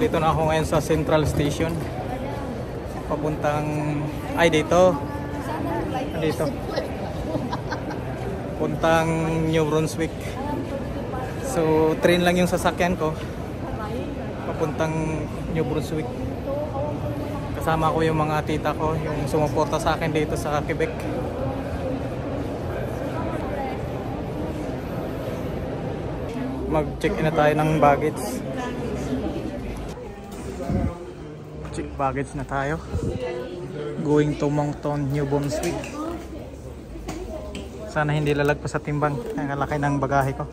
Dito na ako ngayon sa Central Station. Papuntang dito. Puntang New Brunswick. So train lang yung sasakyan ko papuntang New Brunswick. Kasama ko yung mga tita ko, yung sumuporta sa akin dito sa Quebec. Mag-check-in na tayo ng baggage. Check baggage na tayo. Going to Moncton, New Brunswick. Sana hindi lalagpas sa timbang. Ang laki ng bagahe ko.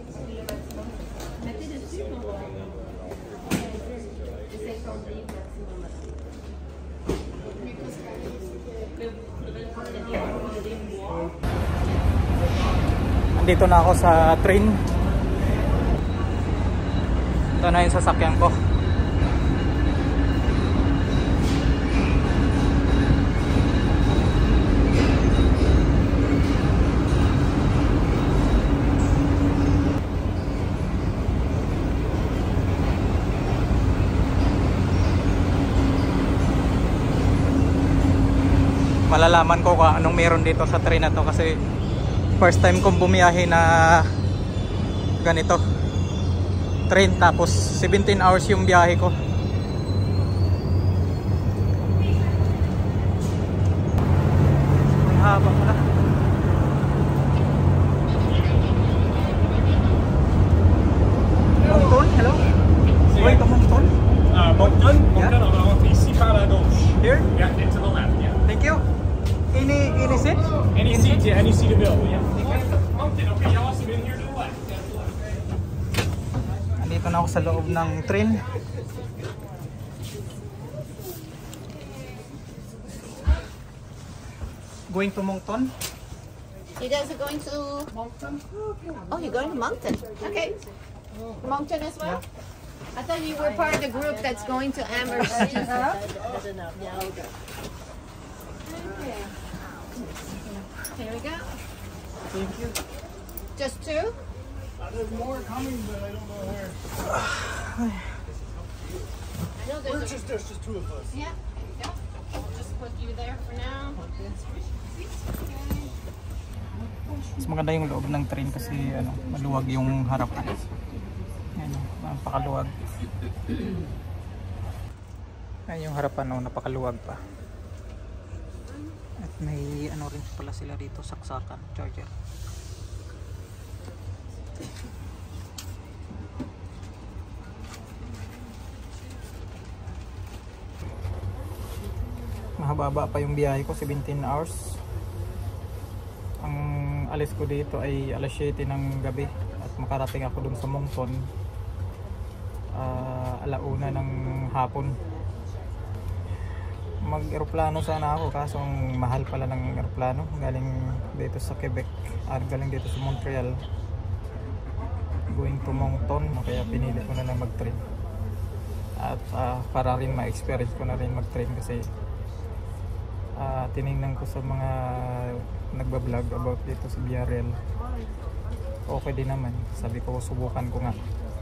Andito na ako sa train. Ito na yung sasakyan ko. Malalaman ko kung anong meron dito sa train na to kasi first time kong bumiyahe na ganito train, tapos 17 hours yung biyahe ko. Ang haba pala. Moncton, hello? Going to Moncton? Moncton? Yeah. Moncton, on va ici par la gauche. Here? Yeah, and to the left, yeah. Thank you. Any seat? Any seat, yeah, any seat available, yeah. Moncton, okay, y'all also in here to the left. Yeah, to the left. Andito na ako sa loob ng train. Going to Moncton? You guys are going to Moncton? Oh, you're going to Moncton. Okay. Moncton as well? I thought you were part of the group that's going to Amherst. Okay. Here we go. Thank you. Just two? There's more coming, but I don't know where. I know there's There's just two of us. Yeah, there you go. We'll just put you there for now. Mas maganda yung loob ng train kasi maluwag yung harapan. Napakaluwag. Ayun yung harapan, napakaluwag pa. At may rin pala sila dito, saksakan, charger. Mahaba pa yung biyahe ko, 17 hours. Ang alis ko dito ay alas 7 ng gabi at makarating ako dun sa Moncton alauna ng hapon. Mag-eroplano sana ako kaso ang mahal pala ng eroplano galing dito sa Quebec, galing dito sa Montreal going to Moncton, kaya pinili ko na lang mag-train at para rin ma-experience ko na rin mag-train kasi tinignan ko sa mga nagbablog about dito sa BRL, okay din naman. Sabi ko subukan ko nga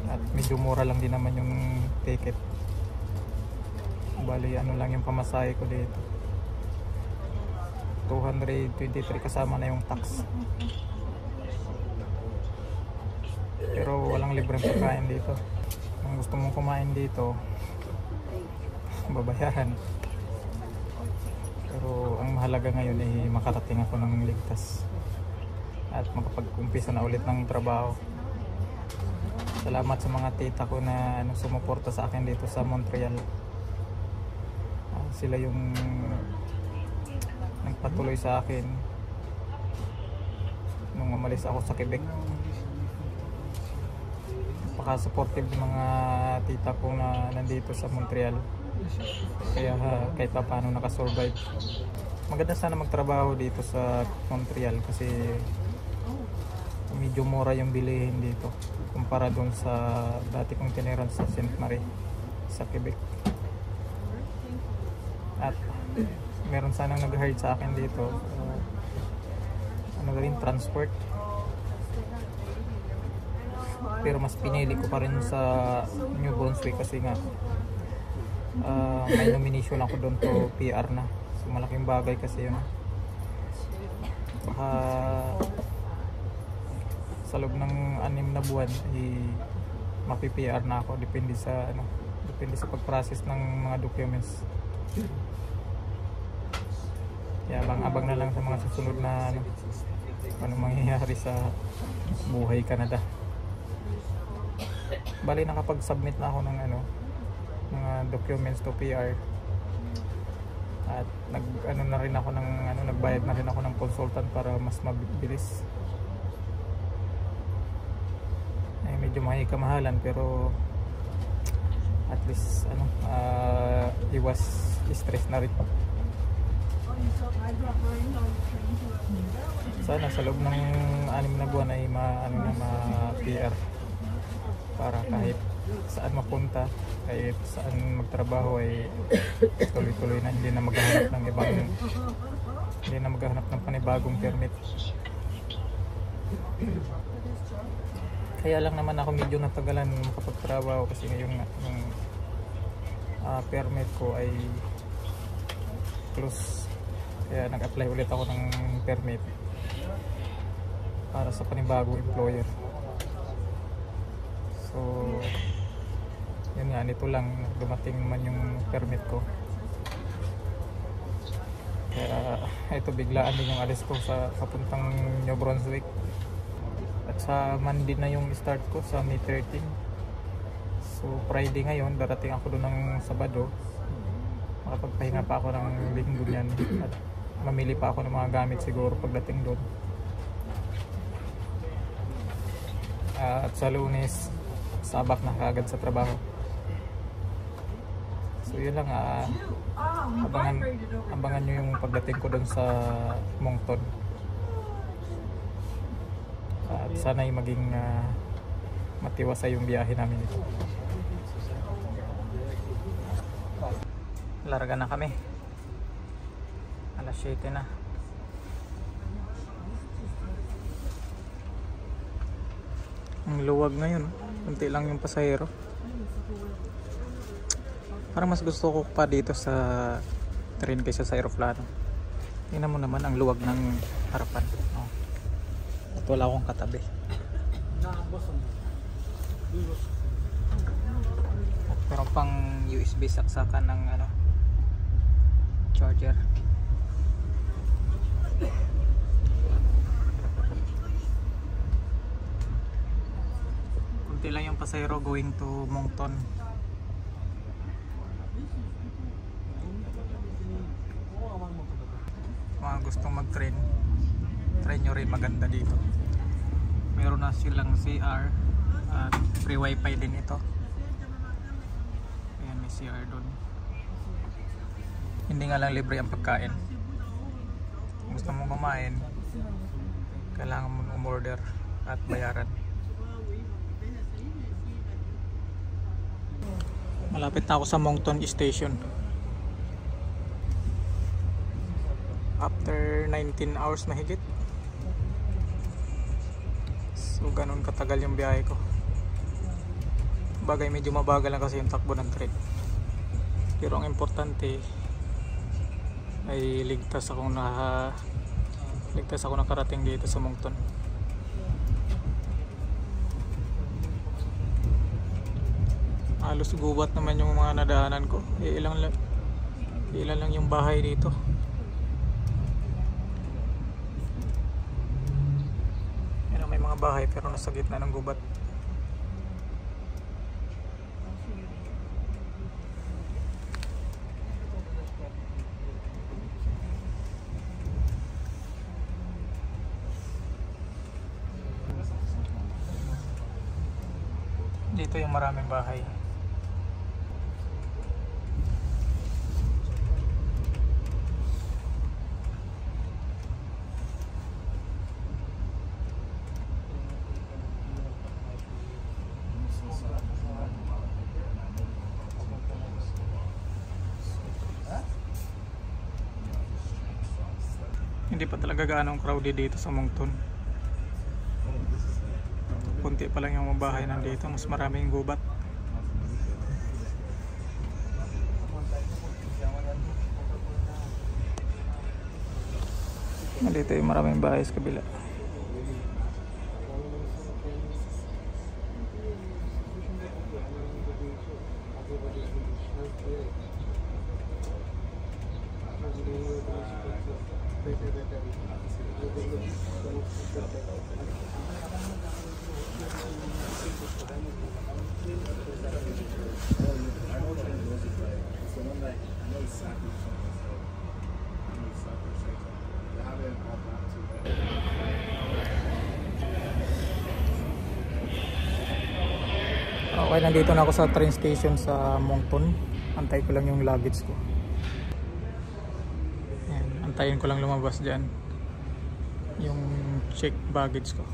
at medyo mura lang din naman yung ticket. Bali lang yung pamasahe ko dito, 223 kasama na yung tax, pero walang libreng pagkain dito. Kung gusto mong kumain dito babayaran, pero ang mahalaga ngayon ay makarating ako ng ligtas at makapag-umpisa na ulit ng trabaho. Salamat sa mga tita ko na sumuporta sa akin dito sa Montreal. Sila yung nagpatuloy sa akin nung umalis ako sa Quebec. Napaka-supportive ng mga tita ko na nandito sa Montreal. Kaya kahit pa paano nakasurvive. Maganda sana magtrabaho dito sa Montreal kasi medyo mura yung bilihin dito kumpara doon sa dati kong tiniran sa Saint Marie sa Quebec. At meron sanang nag-hire sa akin dito, rin transport, pero mas pinili ko pa rin sa New Brunswick kasi nga may nomination ako doon to PR na. So malaking bagay kasi yun. Baka sa loob ng 6 na buwan mapi-PR na ako, depende sa pag-process ng mga documents. Kaya abang na lang sa mga susunod na ano mangyayari sa buhay Canada. Bali nakapag-submit na ako ng mga documents to PR. At nagbayad na rin ako ng consultant para mas mabilis. Medyo kamahalan pero at least iwas stress na rin. Sana sa loob ng 6 na buwan ay ma-PR para kahit saan mapunta, kahit saan magtrabaho ay tuloy-tuloy na, hindi na maghahanap ng panibagong permit. Kaya lang naman ako medyo natagalan makapagtrabaho kasi yung permit ko ay close. Kaya nag-apply ulit ako ng permit para sa panibagong employer. So yun nga, nito lang dumating naman yung permit ko. Kaya ito, biglaan din yung alis ko sa papuntang New Brunswick. At sa Monday na yung start ko, sa May 13. So Friday ngayon, darating ako doon ng Sabado. Makapagpahinga pa ako ng linggo niyan. At mamili pa ako ng mga gamit siguro pagdating doon. At sa Lunes, sabak na kagad sa trabaho. So yun lang, abangan nyo yung pagdating ko doon sa Moncton. At sana'y maging matiwasay yung biyahe namin ito. Larga na kami. Alas 7 na. Ang luwag ngayon, kunti lang yung pasahero. Parang mas gusto ko pa dito sa train kaysa sa aeroplano. Tingnan mo naman ang luwag ng harapan. Oh. At wala akong katabi. At meron pang USB saksakan ng charger. Kunti lang yung pasahero going to Moncton. Mga gustong mag-train, try nyo rin, maganda dito. Meron na silang CR at free wifi din ito. Ayan, may CR doon. Hindi nga lang libre ang pagkain. Kung gusto mo kumain, kailangan mo umorder at bayaran. Malapit na ako sa Moncton Station. After 19 hours mahigit. So ganun katagal yung biyahe ko. Bagay medyo mabagal lang kasi yung takbo ng train. Pero ang importante ay ligtas ako nakarating dito sa Moncton. Halos gubat naman yung mga nadaanan ko. Ilan lang yung bahay dito. May mga bahay pero nasa gitna ng gubat. Dito yung maraming bahay. Hindi pa talaga gaano crowded dito sa Moncton. Kunti pa lang yung mga bahay nandito, mas maraming gubat. Dito yung maraming bahay sa kabila. Okay, nandito na ako sa train station sa Moncton. Antay ko lang yung luggage ko. Ayan, antayin ko lang lumabas dyan yung check baggage ko.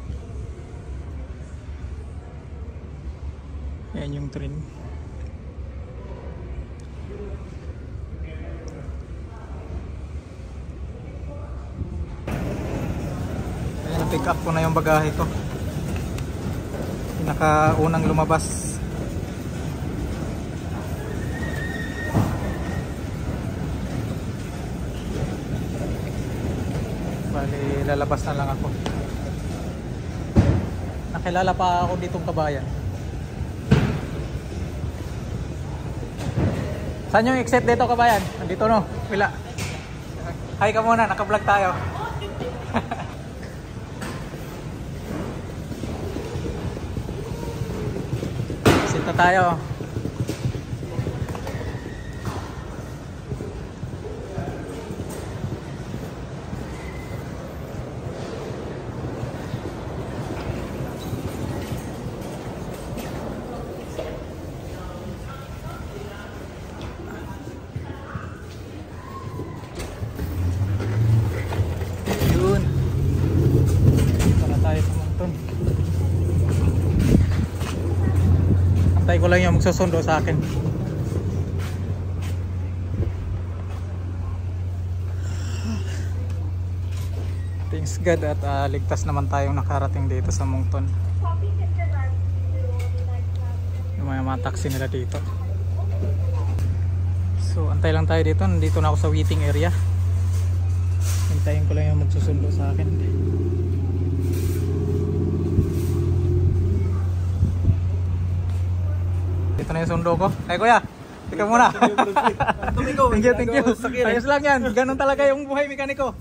Ayan yung train. Ayan, na-pick up ko na yung bagahe ko. Pinakaunang lumabas. Bali, lalabas na lang ako. Nakilala pa ako ditong kabayan. Saan yung exit dito, kabayan? Nandito, no? Pila. Hi ka muna, naka-vlog tayo. Exit na tayo. Antay ko lang yung magsusundo sa akin. Thanks God at ligtas naman tayong nakarating dito sa Moncton. Yung mga taxi nila dito. So antay lang tayo dito. Nandito na ako sa waiting area. Antayin ko lang yung magsusundo sa akin. Ito na yung sundo ko. Ay kuya, ikaw muna. Thank you. Ayos lang yan. Ganun talaga yung buhay mekaniko.